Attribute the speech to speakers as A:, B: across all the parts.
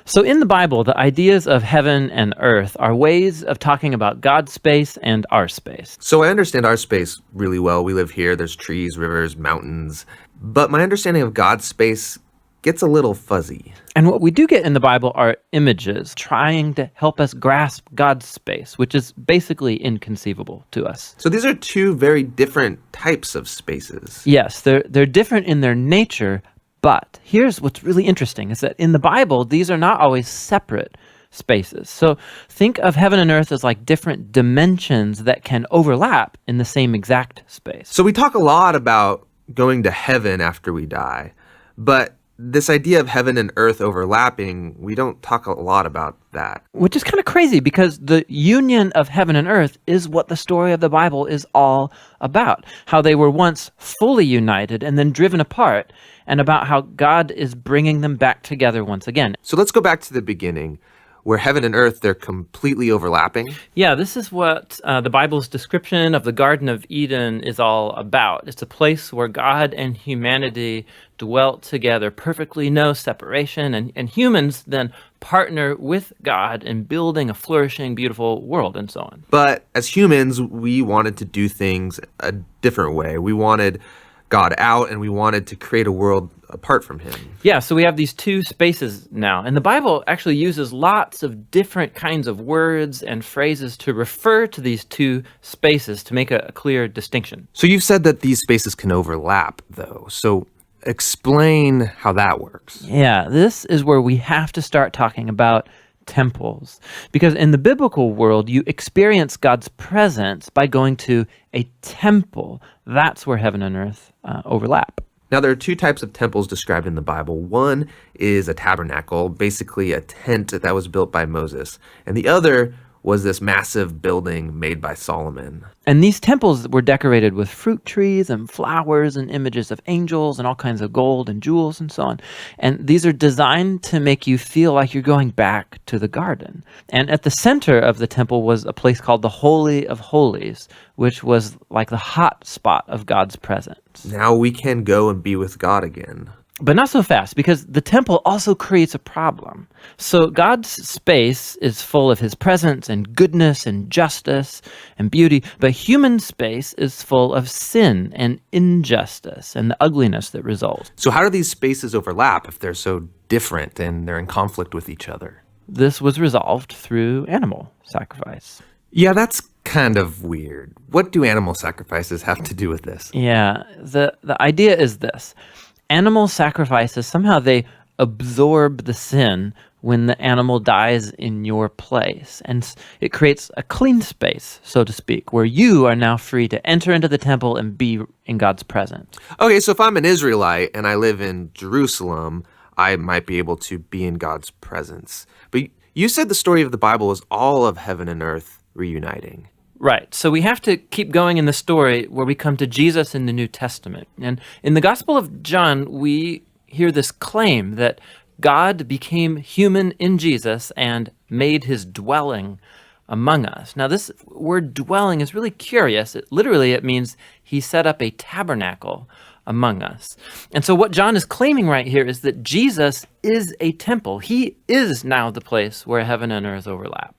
A: So in the Bible, the ideas of heaven and earth are ways of talking about God's space and our space.
B: So I understand our space really well. We live here. There's trees, rivers, mountains. But my understanding of God's space gets a little fuzzy.
A: And what we do get in the Bible are images trying to help us grasp God's space, which is basically inconceivable to us.
B: So these are two very different types of spaces.
A: Yes, they're different in their nature, but here's what's really interesting is that in the Bible, these are not always separate spaces. So think of heaven and earth as like different dimensions that can overlap in the same exact space.
B: So we talk a lot about going to heaven after we die, but this idea of heaven and earth overlapping, we don't talk a lot about that.
A: Which is kind of crazy because the union of heaven and earth is what the story of the Bible is all about. How they were once fully united and then driven apart, and about how God is bringing them back together once again.
B: So let's go back to the beginning, where heaven and earth, they're completely overlapping.
A: Yeah, this is what the Bible's description of the Garden of Eden is all about. It's a place where God and humanity dwelt together, perfectly no separation, and humans then partner with God in building a flourishing, beautiful world and so on.
B: But as humans, we wanted to do things a different way. We wanted God out, and we wanted to create a world apart from him.
A: Yeah, so we have these two spaces now. And the Bible actually uses lots of different kinds of words and phrases to refer to these two spaces to make a clear distinction.
B: So you've said that these spaces can overlap, though. So explain how that works.
A: Yeah, this is where we have to start talking about temples. Because in the biblical world, you experience God's presence by going to a temple. That's where heaven and earth overlap.
B: Now, there are two types of temples described in the Bible. One is a tabernacle, basically a tent that was built by Moses. And the other was this massive building made by Solomon.
A: And these temples were decorated with fruit trees and flowers and images of angels and all kinds of gold and jewels and so on. And these are designed to make you feel like you're going back to the garden. And at the center of the temple was a place called the Holy of Holies, which was like the hot spot of God's presence.
B: Now we can go and be with God again.
A: But not so fast, because the temple also creates a problem. So God's space is full of his presence and goodness and justice and beauty, but human space is full of sin and injustice and the ugliness that results.
B: So how do these spaces overlap if they're so different and they're in conflict with each other?
A: This was resolved through animal sacrifice.
B: Yeah, that's kind of weird. What do animal sacrifices have to do with this?
A: Yeah, the idea is this. Animal sacrifices, somehow they absorb the sin when the animal dies in your place. And it creates a clean space, so to speak, where you are now free to enter into the temple and be in God's presence.
B: Okay, so if I'm an Israelite and I live in Jerusalem, I might be able to be in God's presence. But you said the story of the Bible is all of heaven and earth reuniting.
A: Right. So we have to keep going in the story where we come to Jesus in the New Testament. And in the Gospel of John, we hear this claim that God became human in Jesus and made his dwelling among us. Now, this word dwelling is really curious. It means he set up a tabernacle among us. And so what John is claiming right here is that Jesus is a temple. He is now the place where heaven and earth overlap.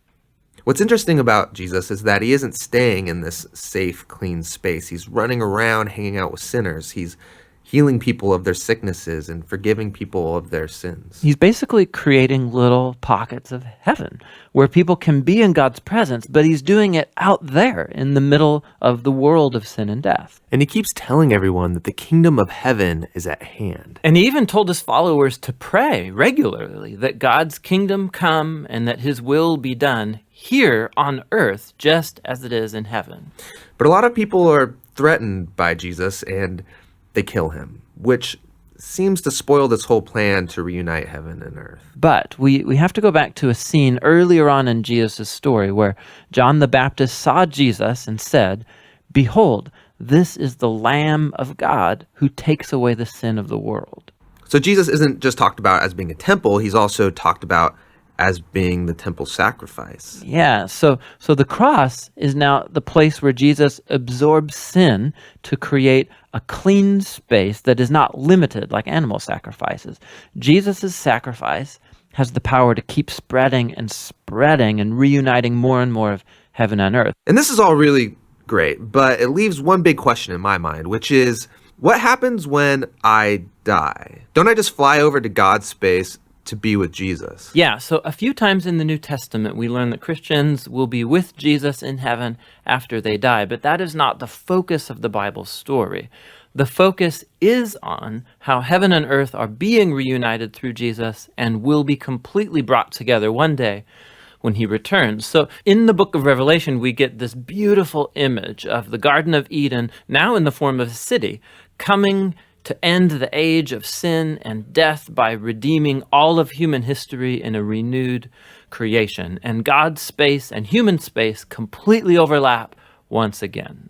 B: What's interesting about Jesus is that he isn't staying in this safe, clean space. He's running around hanging out with sinners. He's healing people of their sicknesses and forgiving people of their sins.
A: He's basically creating little pockets of heaven where people can be in God's presence, but he's doing it out there in the middle of the world of sin and death.
B: And he keeps telling everyone that the kingdom of heaven is at hand.
A: And he even told his followers to pray regularly that God's kingdom come and that his will be done here on earth just as it is in heaven.
B: But a lot of people are threatened by Jesus and they kill him, which seems to spoil this whole plan to reunite heaven and earth.
A: But we have to go back to a scene earlier on in Jesus' story where John the Baptist saw Jesus and said, "Behold, this is the Lamb of God who takes away the sin of the world."
B: So Jesus isn't just talked about as being a temple, he's also talked about as being the temple sacrifice.
A: Yeah, so the cross is now the place where Jesus absorbs sin to create a clean space that is not limited like animal sacrifices. Jesus' sacrifice has the power to keep spreading and reuniting more and more of heaven and earth.
B: And this is all really great, but it leaves one big question in my mind, which is, what happens when I die? Don't I just fly over to God's space to be with Jesus?
A: Yeah, so a few times in the New Testament, we learn that Christians will be with Jesus in heaven after they die, but that is not the focus of the Bible story. The focus is on how heaven and earth are being reunited through Jesus and will be completely brought together one day when he returns. So in the book of Revelation, we get this beautiful image of the Garden of Eden, now in the form of a city, coming to end the age of sin and death by redeeming all of human history in a renewed creation. And God's space and human space completely overlap once again.